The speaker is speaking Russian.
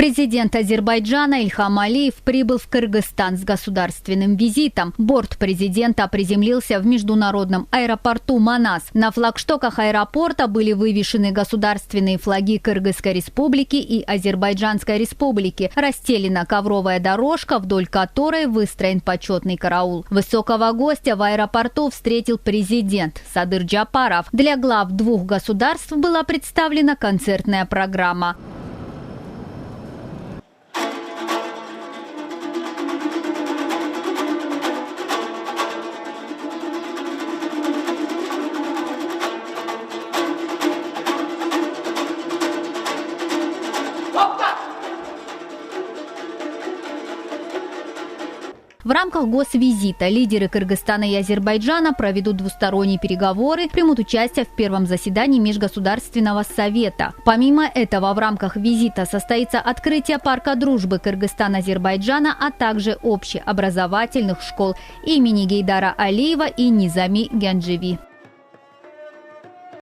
Президент Азербайджана Ильхам Алиев прибыл в Кыргызстан с государственным визитом. Борт президента приземлился в международном аэропорту Манас. На флагштоках аэропорта были вывешены государственные флаги Кыргызской республики и Азербайджанской республики. Расстелена ковровая дорожка, вдоль которой выстроен почетный караул. Высокого гостя в аэропорту встретил президент Садыр Джапаров. Для глав двух государств была представлена концертная программа. В рамках госвизита лидеры Кыргызстана и Азербайджана проведут двусторонние переговоры, примут участие в первом заседании Межгосударственного совета. Помимо этого, в рамках визита состоится открытие парка дружбы Кыргызстана-Азербайджана, а также общеобразовательных школ имени Гейдара Алиева и Низами Гянджеви.